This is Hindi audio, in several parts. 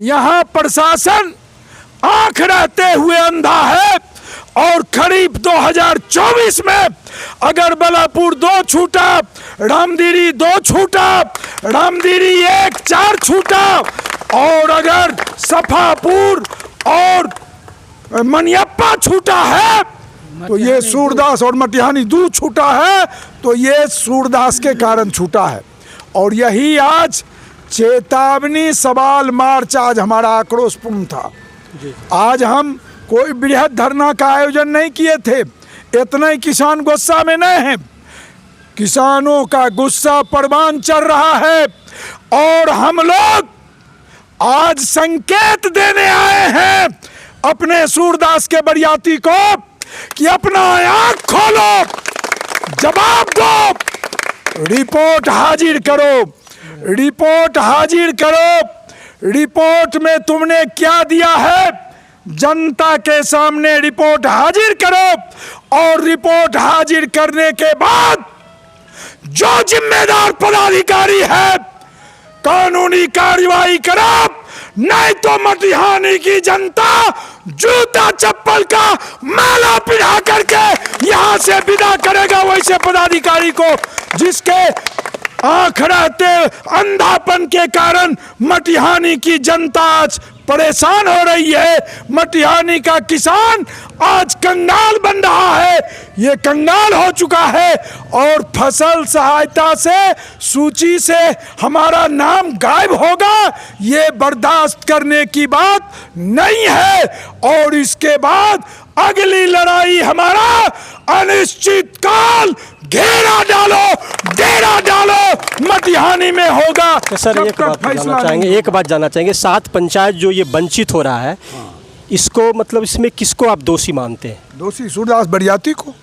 यहाँ प्रशासन आंख रहते हुए अंधा है और खरीफ 2024 में अगर बलापुर 2 छूटा, रामदीरी 2 छूटा, रामदीरी 1 4 छूटा और अगर सफापुर और मनियप्पा छूटा है तो ये सूरदास और मटिहानी 2 छूटा है तो ये सूरदास के कारण छूटा है। और यही आज चेतावनी सवाल मार्च आज हमारा आक्रोशपूर्ण था। आज हम कोई बृहद धरना का आयोजन नहीं किए थे, इतना ही किसान गुस्सा में नहीं है, किसानों का गुस्सा परवान चढ़ रहा है और हम लोग आज संकेत देने आए हैं अपने सूरदास के बरियाती को कि अपना आंख खोलो, जवाब दो, रिपोर्ट हाजिर करो, रिपोर्ट हाजिर करो। रिपोर्ट में तुमने क्या दिया है जनता के सामने रिपोर्ट हाजिर करो और रिपोर्ट हाजिर करने के बाद जो जिम्मेदार पदाधिकारी है कानूनी कार्रवाई करो, नहीं तो मटिहानी की जनता जूता चप्पल का माला पिढ़ा करके यहां से विदा करेगा वैसे पदाधिकारी को जिसके आंख रहते अंधापन के कारण मटिहानी की जनता आज परेशान हो रही है। मटिहानी का किसान आज कंगाल बन रहा है, ये कंगाल हो चुका है और फसल सहायता से सूची से हमारा नाम गायब होगा, ये बर्दाश्त करने की बात नहीं है। और इसके बाद अगली लड़ाई हमारा अनिश्चित काल घेरा डालो, डेरा डालो मटिहानी में होगा। तो सर एक बात जानना चाहेंगे 7 पंचायत जो ये वंचित हो रहा है इसको मतलब इसमें किसको आप दोषी मानते हैं? दोषी सूरदास बरियाती को,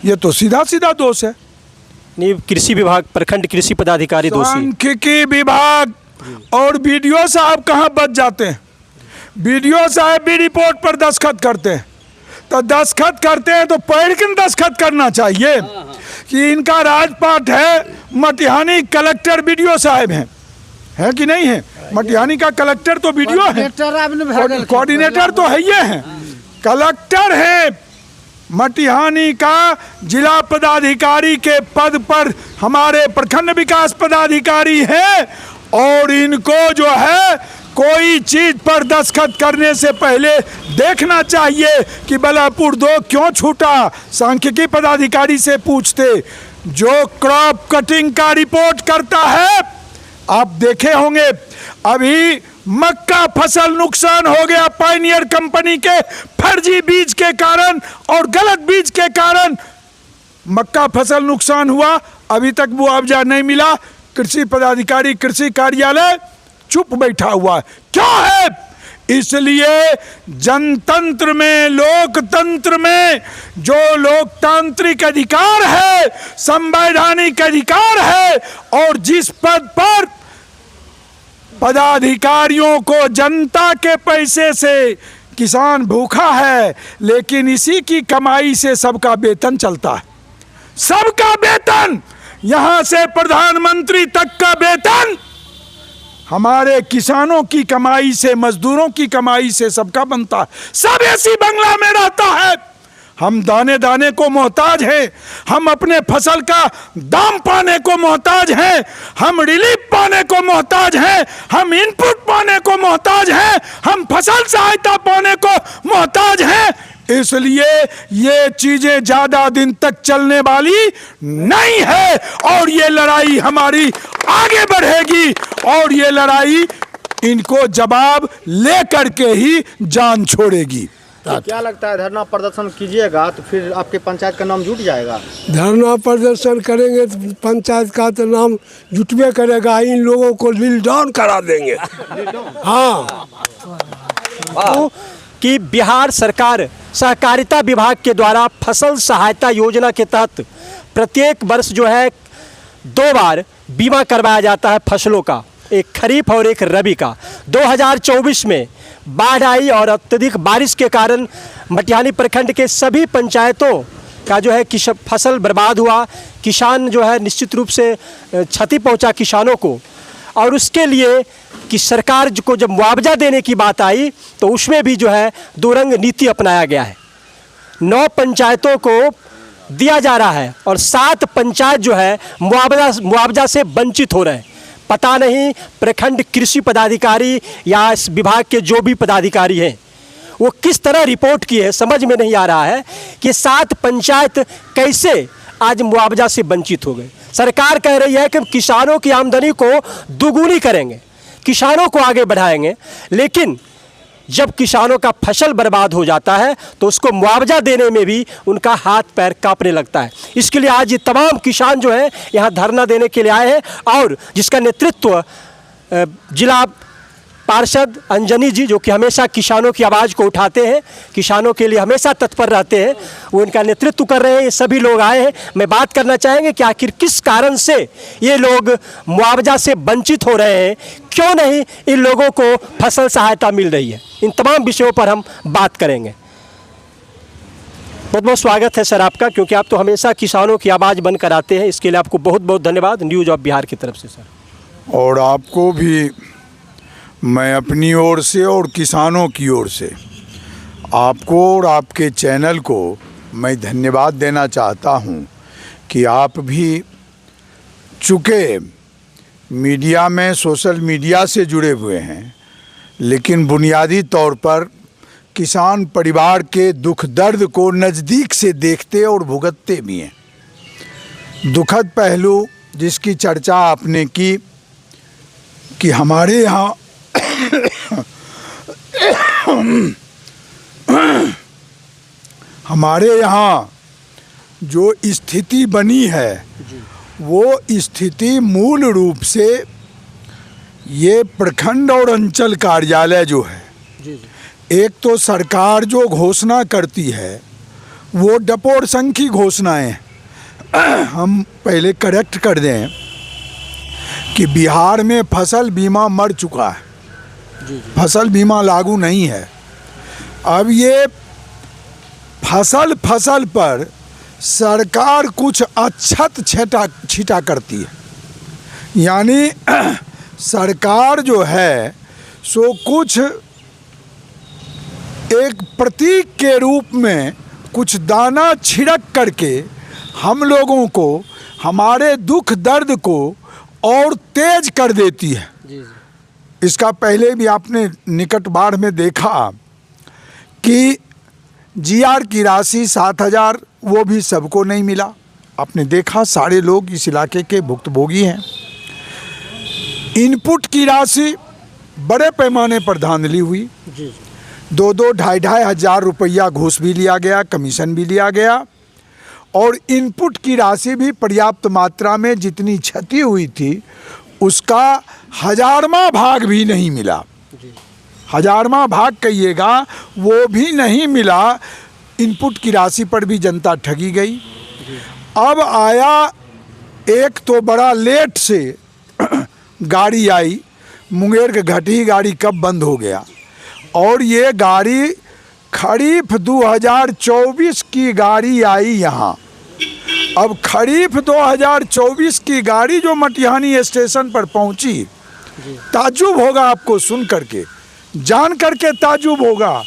ये तो सीधा सीधा दोष है। नहीं, कृषि विभाग प्रखंड कृषि पदाधिकारी दोषी, सांख्यिकी विभाग और बीडीओ साहब कहाँ बच जाते हैं? बीडीओ साहब भी रिपोर्ट पर दस्तखत करते हैं तो दस्तखत करते हैं तो पैर किन दस्तखत करना चाहिए कि इनका राजपाट है। मटिहानी कलेक्टर बीडीओ साहब हैं, है कि नहीं है? मटिहानी का कलेक्टर तो बीडीओ है, कोऑर्डिनेटर तो है ये हैं, कलेक्टर है। मटिहानी का जिला पदाधिकारी के पद पर हमारे प्रखंड विकास पदाधिकारी है और इनको जो है कोई चीज पर दस्तखत करने से पहले देखना चाहिए कि बलापुर 2 क्यों छूटा, सांख्यिकी पदाधिकारी से पूछते। जो क्रॉप कटिंग का रिपोर्ट करता है, आप देखे होंगे अभी मक्का फसल नुकसान हो गया पायनियर कंपनी के फर्जी बीज के कारण और गलत बीज के कारण मक्का फसल नुकसान हुआ, अभी तक मुआवजा नहीं मिला। कृषि पदाधिकारी कृषि कार्यालय चुप बैठा हुआ है, क्यों है? इसलिए जनतंत्र में लोकतंत्र में जो लोकतांत्रिक अधिकार है, संवैधानिक अधिकार है और जिस पद पर पदाधिकारियों को जनता के पैसे से किसान भूखा है लेकिन इसी की कमाई से सबका वेतन चलता है, सबका वेतन, यहां से प्रधानमंत्री तक का वेतन हमारे किसानों की कमाई से, मजदूरों की कमाई से सबका बनता है। सब ऐसी बंगला में रहता है, हम दाने दाने को मोहताज हैं, हम अपने फसल का दाम पाने को मोहताज हैं, हम रिलीफ पाने को मोहताज हैं, हम इनपुट पाने को मोहताज हैं, हम फसल सहायता पाने को मोहताज हैं। इसलिए ये चीजें ज्यादा दिन तक चलने वाली नहीं है और ये लड़ाई हमारी आगे बढ़ेगी और ये लड़ाई इनको जवाब लेकर के ही जान छोड़ेगी। तो क्या लगता है धरना प्रदर्शन कीजिएगा तो फिर आपके पंचायत का नाम जुट जाएगा? धरना प्रदर्शन करेंगे तो पंचायत का तो नाम जुटवे करेगा, इन लोगों को लील डाउन करा देंगे। हाँ तो कि बिहार सरकार सहकारिता विभाग के द्वारा फसल सहायता योजना के तहत प्रत्येक वर्ष जो है 2 बार बीमा करवाया जाता है फसलों का, एक खरीफ और एक रबी का। 2024 में बाढ़ आई और अत्यधिक बारिश के कारण मटिहानी प्रखंड के सभी पंचायतों का जो है फसल बर्बाद हुआ, किसान जो है निश्चित रूप से क्षति पहुंचा किसानों को। और उसके लिए कि सरकार को जब मुआवजा देने की बात आई तो उसमें भी जो है दो रंग नीति अपनाया गया है। 9 पंचायतों को दिया जा रहा है और 7 पंचायत जो है मुआवजा से वंचित हो रहे हैं। पता नहीं प्रखंड कृषि पदाधिकारी या इस विभाग के जो भी पदाधिकारी हैं वो किस तरह रिपोर्ट किए हैं, समझ में नहीं आ रहा है कि 7 पंचायत कैसे आज मुआवजा से वंचित हो गए। सरकार कह रही है कि हम किसानों की आमदनी को दुगुनी करेंगे, किसानों को आगे बढ़ाएंगे, लेकिन जब किसानों का फसल बर्बाद हो जाता है तो उसको मुआवजा देने में भी उनका हाथ पैर कांपने लगता है। इसके लिए आज ये तमाम किसान जो हैं यहाँ धरना देने के लिए आए हैं और जिसका नेतृत्व जिला पार्षद अंजनी जी, जो कि हमेशा किसानों की आवाज़ को उठाते हैं, किसानों के लिए हमेशा तत्पर रहते हैं, वो इनका नेतृत्व कर रहे हैं। ये सभी लोग आए हैं। मैं बात करना चाहेंगे कि आखिर किस कारण से ये लोग मुआवजा से वंचित हो रहे हैं, क्यों नहीं इन लोगों को फसल सहायता मिल रही है। इन तमाम विषयों पर हम बात करेंगे। बहुत बहुत स्वागत है सर आपका, क्योंकि आप तो हमेशा किसानों की आवाज़ बनकर आते हैं। इसके लिए आपको बहुत बहुत धन्यवाद न्यूज़ ऑफ बिहार की तरफ से सर। और आपको भी मैं अपनी ओर से और किसानों की ओर से आपको और आपके चैनल को मैं धन्यवाद देना चाहता हूं कि आप भी चूँकि मीडिया में सोशल मीडिया से जुड़े हुए हैं, लेकिन बुनियादी तौर पर किसान परिवार के दुख दर्द को नज़दीक से देखते और भुगतते भी हैं। दुखद पहलू जिसकी चर्चा आपने की कि हमारे यहाँ हमारे यहाँ जो स्थिति बनी है वो स्थिति मूल रूप से ये प्रखंड और अंचल कार्यालय जो है, एक तो सरकार जो घोषणा करती है वो डपोर संख्यी घोषणाएं हम पहले करेक्ट कर दें कि बिहार में फसल बीमा मर चुका है, फसल बीमा लागू नहीं है। अब ये फसल पर सरकार कुछ अक्षत छीटा करती है, यानी सरकार जो है सो कुछ एक प्रतीक के रूप में कुछ दाना छिड़क करके हम लोगों को, हमारे दुख दर्द को और तेज कर देती है। इसका पहले भी आपने निकट बाढ़ में देखा कि जीआर की राशि 7,000 वो भी सबको नहीं मिला। आपने देखा सारे लोग इस इलाके के भुक्तभोगी हैं। इनपुट की राशि बड़े पैमाने पर धांधली हुई, 2-2, 2,500 हजार रुपया घूस भी लिया गया, कमीशन भी लिया गया और इनपुट की राशि भी पर्याप्त मात्रा में जितनी क्षति हुई थी उसका 1000वां भाग भी नहीं मिला। 1000वां भाग कहिएगा वो भी नहीं मिला। इनपुट की राशि पर भी जनता ठगी गई। अब आया एक तो बड़ा लेट से गाड़ी आई, मुंगेर के घाटी गाड़ी कब बंद हो गया, और ये गाड़ी खरीफ 2024 की गाड़ी आई यहाँ। अब खरीफ 2024 की गाड़ी जो मटिहानी स्टेशन पर पहुंची, ताज्जुब होगा आपको सुन करके, जान करके ताज्जुब होगा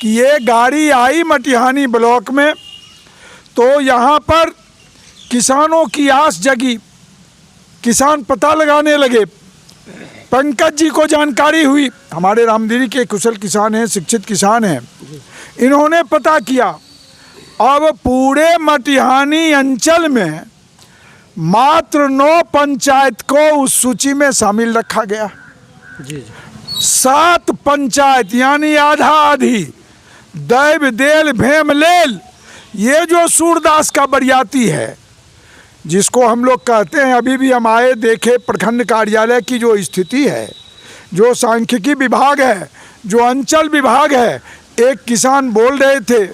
कि ये गाड़ी आई मटिहानी ब्लॉक में तो यहाँ पर किसानों की आस जगी, किसान पता लगाने लगे। पंकज जी को जानकारी हुई, हमारे रामदीरी के कुशल किसान हैं, शिक्षित किसान हैं, इन्होंने पता किया। अब पूरे मटिहानी अंचल में मात्र 9 पंचायत को उस सूची में शामिल रखा गया। 7 पंचायत यानी आधा आधी, दैव देल भेमलेल, ये जो सूरदास का बरियाती है जिसको हम लोग कहते हैं, अभी भी हम आए देखे प्रखंड कार्यालय की जो स्थिति है, जो सांख्यिकी विभाग है, जो अंचल विभाग है। एक किसान बोल रहे थे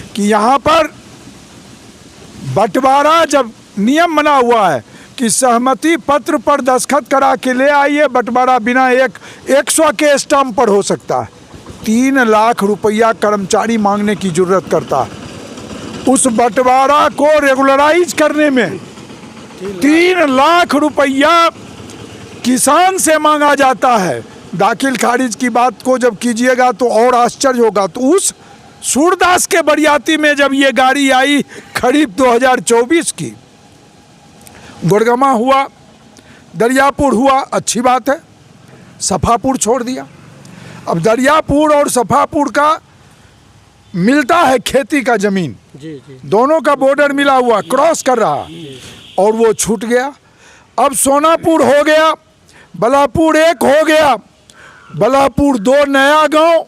कि यहाँ पर बंटवारा जब नियम बना हुआ है कि सहमति पत्र पर दस्तखत करा के ले आइए, बंटवारा बिना 100 के स्टाम्प पर हो सकता है। 3 लाख रुपया कर्मचारी मांगने की जरूरत करता है। उस बंटवारा को रेगुलराइज करने में 3 लाख रुपया किसान से मांगा जाता है। दाखिल खारिज की बात को जब कीजिएगा तो और आश्चर्य होगा। तो उस सूरदास के बरियाती में जब ये गाड़ी आई खरीफ 2024 की, गुड़गमा हुआ, दरियापुर हुआ, अच्छी बात है, सफापुर छोड़ दिया। अब दरियापुर और सफापुर का मिलता है खेती का ज़मीन, दोनों का बॉर्डर मिला हुआ, क्रॉस कर रहा, और वो छूट गया। अब सोनापुर हो गया, बलापुर 1 हो गया, बलापुर 2 नया गांव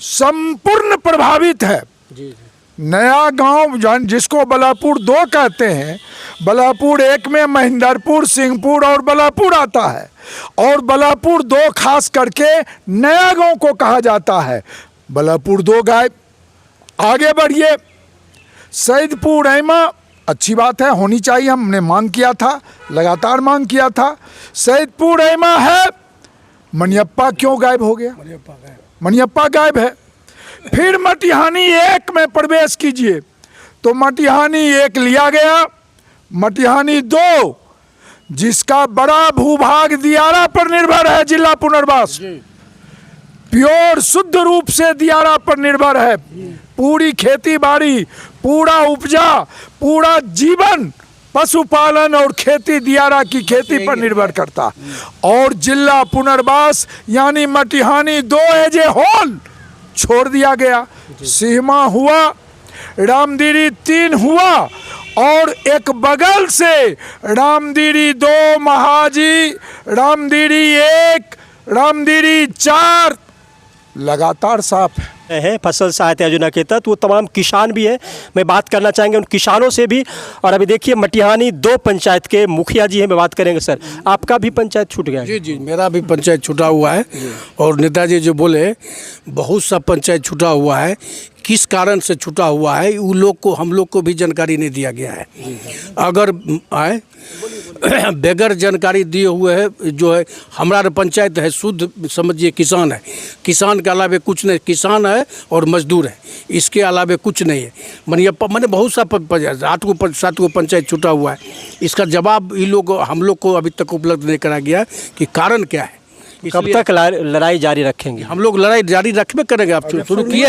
संपूर्ण प्रभावित है। नया गांव जिसको बलापुर 2 कहते हैं, बलापुर 1 में महेंद्रपुर, सिंहपुर और बलापुर आता है, और बलापुर 2 खास करके नया गांव को कहा जाता है। बलापुर 2 गायब। आगे बढ़िए, सैदपुर ऐमा, अच्छी बात है, होनी चाहिए, हमने मांग किया था, लगातार मांग किया था। सैदपुर ऐमा है, मनियप्पा क्यों गायब हो गया? मनियप्पा गायब है। फिर मटिहानी 1 में प्रवेश कीजिए तो मटिहानी 1 लिया गया, मटिहानी 2 जिसका बड़ा भूभाग दियारा पर निर्भर है, जिला पुनर्वास प्योर शुद्ध रूप से दियारा पर निर्भर है। पूरी खेती बाड़ी, पूरा उपजा, पूरा जीवन पशुपालन और खेती, दियारा की खेती पर निर्भर करता। और जिला पुनर्वास यानी मटिहानी 2 एज ए होल छोड़ दिया गया। सीमा हुआ, रामदीरी 3 हुआ, और एक बगल से रामदीरी 2, महाजी, रामदीरी 1, रामदीरी 4 लगातार साफ है फसल सहायता योजना के तहत। वो तमाम किसान भी हैं, मैं बात करना चाहेंगे उन किसानों से भी। और अभी देखिए मटिहानी 2 पंचायत के मुखिया जी हैं, मैं बात करेंगे। सर, आपका भी पंचायत छूट गया है? जी जी, मेरा भी पंचायत छूटा हुआ है। और नेताजी जो बोले बहुत सा पंचायत छूटा हुआ है, किस कारण से छूटा हुआ है उन लोग को, हम लोग को भी जानकारी नहीं दिया गया है। अगर आए बगैर जानकारी दिए हुए है, जो है हमारा पंचायत है शुद्ध समझिए किसान है, किसान के अलावे कुछ नहीं, किसान है और मजदूर है, इसके अलावे कुछ नहीं है। मनियप्पा मैंने बहुत सा 7 गो पंचायत छूटा हुआ है। इसका जवाब ये लोग हम लोग को अभी तक उपलब्ध नहीं करा गया कि कारण क्या है। कब तक लड़ाई जारी रखेंगे? हम लोग लड़ाई जारी रखबे करेंगे। आप शुरू किए,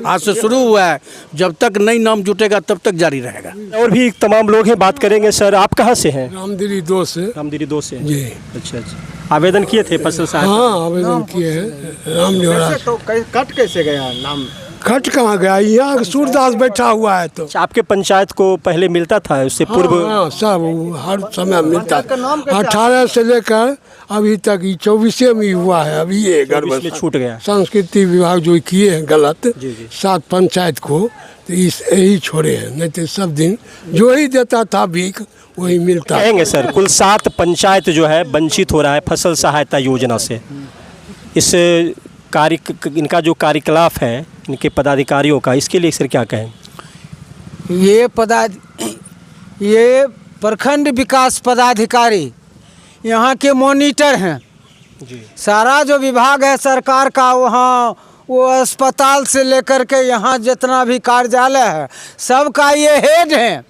आज से शुरू हुआ है, जब तक नई नाम जुटेगा तब तक जारी रहेगा। और भी तमाम लोग हैं, बात करेंगे। सर, आप कहाँ से हैं? रामदीरी 2 से। रामदीरी 2 से जी। अच्छा अच्छा, आवेदन किए थे फसल सहायता? हाँ, आवेदन किए हैं। रामनिवास तो कट कैसे गया नाम? खट कहाँ गया? यहाँ सूरदास बैठा हुआ है तो। आपके पंचायत को पहले मिलता था, उससे पूर्व? हाँ, सब हर समय मिलता। पंचायत का नाम कैसे? 18 से लेकर अभी तक 24 में हुआ है। अभी ये गड़बड़ में छूट गया। संस्कृति विभाग जो किए हैं गलत 7 पंचायत को, तो इस यही छोड़े हैं, नहीं तो सब दिन जो ही देता था भीख वही मिलता। कहेंगे सर, कुल 7 पंचायत जो है वंचित हो रहा है फसल सहायता योजना से। इस इनका जो कार्यकलाप है इनके पदाधिकारियों का, इसके लिए सर क्या कहें? ये प्रखंड विकास पदाधिकारी यहाँ के मॉनिटर हैं जी। सारा जो विभाग है सरकार का, वहाँ वो अस्पताल से लेकर के यहाँ जितना भी कार्यालय है सबका ये हेड है।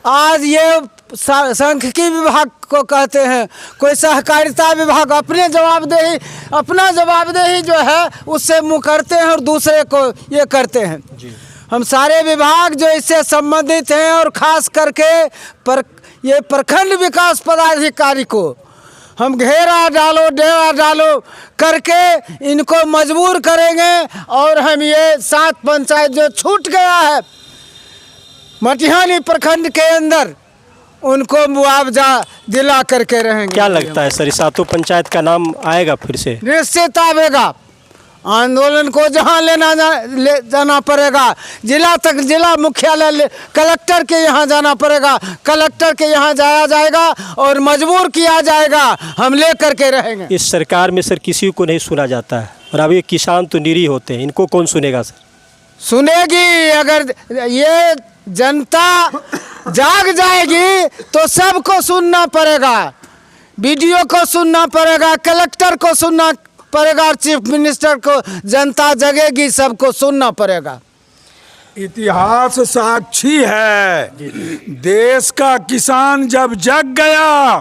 आज ये सांख्यिकी विभाग को कहते हैं, कोई सहकारिता विभाग अपना जवाबदेही जो है उससे मुँह करते हैं और दूसरे को ये करते हैं जी। हम सारे विभाग जो इससे संबंधित हैं और ख़ास करके ये प्रखंड विकास पदाधिकारी को हम घेरा डालो डेरा डालो करके इनको मजबूर करेंगे। और हम ये 7 पंचायत जो छूट गया है मटिहानी प्रखंड के अंदर, उनको मुआवजा दिला करके रहेंगे। क्या लगता है सर, 7 पंचायत का नाम आएगा फिर से? निश्चित आएगा। आंदोलन को जहां ले जाना पड़ेगा, जिला मुख्यालय कलेक्टर के यहाँ जाना पड़ेगा, कलेक्टर के यहाँ जाया जाएगा और मजबूर किया जाएगा, हम ले करके रहेंगे। इस सरकार में सर किसी को नहीं सुना जाता है, और अब ये किसान तो निरीह होते हैं, इनको कौन सुनेगा सर? सुनेगी, अगर ये जनता जाग जाएगी तो सबको सुनना पड़ेगा, बीडीओ को सुनना पड़ेगा, कलेक्टर को सुनना पड़ेगा, चीफ मिनिस्टर को। जनता जगेगी, सबको सुनना पड़ेगा। इतिहास साक्षी है, देश का किसान जब जग गया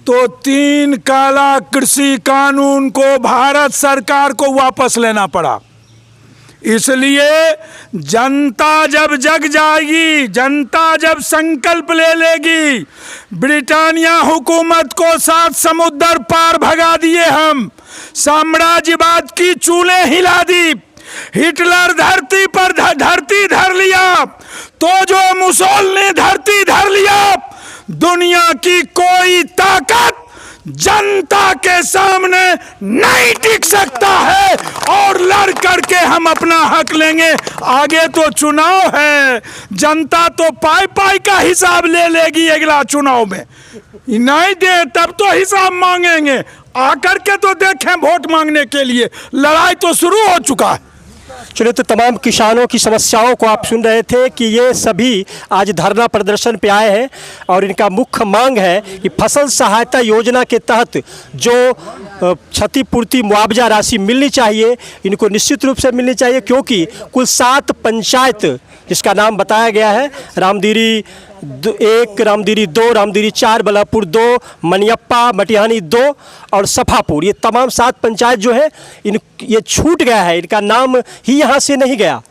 तो 3 काला कृषि कानून को भारत सरकार को वापस लेना पड़ा। इसलिए जनता जब जग जाएगी, जनता जब संकल्प ले लेगी, ब्रिटानिया हुकूमत को 7 समुद्र पार भगा दिए हम, साम्राज्यवाद की चूलें हिला दी, हिटलर धरती पर धरती धर लिया, तो जो मुसोल ने धरती धर लिया, दुनिया की कोई ताकत जनता के सामने नहीं टिक सकता है और लड़ करके हम अपना हक लेंगे। आगे तो चुनाव है, जनता तो पाई पाई का हिसाब ले लेगी अगला चुनाव में, नहीं दे तब तो हिसाब मांगेंगे, आकर के तो देखें वोट मांगने के लिए, लड़ाई तो शुरू हो चुका है। चलिए, तो तमाम किसानों की समस्याओं को आप सुन रहे थे कि ये सभी आज धरना प्रदर्शन पे आए हैं और इनका मुख्य मांग है कि फसल सहायता योजना के तहत जो क्षतिपूर्ति मुआवजा राशि मिलनी चाहिए, इनको निश्चित रूप से मिलनी चाहिए, क्योंकि कुल 7 पंचायत जिसका नाम बताया गया है, रामदीरी 1, रामदीरी 2, रामदीरी 4, बलापुर 2, मनियप्पा, मटिहानी 2 और सफापुर, ये तमाम 7 पंचायत जो है ये छूट गया है, इनका नाम ही यहाँ से नहीं गया।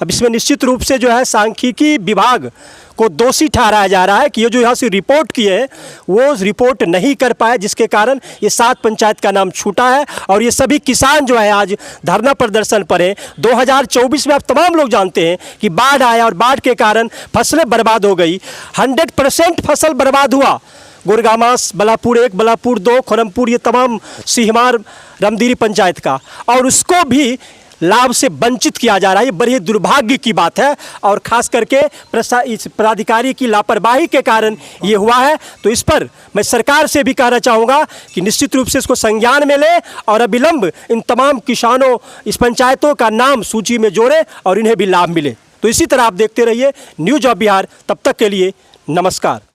अब इसमें निश्चित रूप से जो है सांख्यिकी विभाग को दोषी ठहराया जा रहा है कि ये जो यहाँ से रिपोर्ट किए हैं वो रिपोर्ट नहीं कर पाए, जिसके कारण ये 7 पंचायत का नाम छूटा है। और ये सभी किसान जो है आज धरना प्रदर्शन पर हैं। 2024 में आप तमाम लोग जानते हैं कि बाढ़ आया और बाढ़ के कारण फसलें बर्बाद हो गई, 100% फसल बर्बाद हुआ। गुरगामास, बलापुर 1, बलापुर 2, खुरमपुर, ये तमाम सिहमार, रामदीरी पंचायत का, और उसको भी लाभ से वंचित किया जा रहा है। ये बड़ी दुर्भाग्य की बात है और ख़ास करके इस प्राधिकारी की लापरवाही के कारण ये हुआ है। तो इस पर मैं सरकार से भी कहना चाहूँगा कि निश्चित रूप से इसको संज्ञान में ले और अविलंब इन तमाम किसानों, इस पंचायतों का नाम सूची में जोड़े और इन्हें भी लाभ मिले। तो इसी तरह आप देखते रहिए न्यूज़ ऑफ बिहार। तब तक के लिए नमस्कार।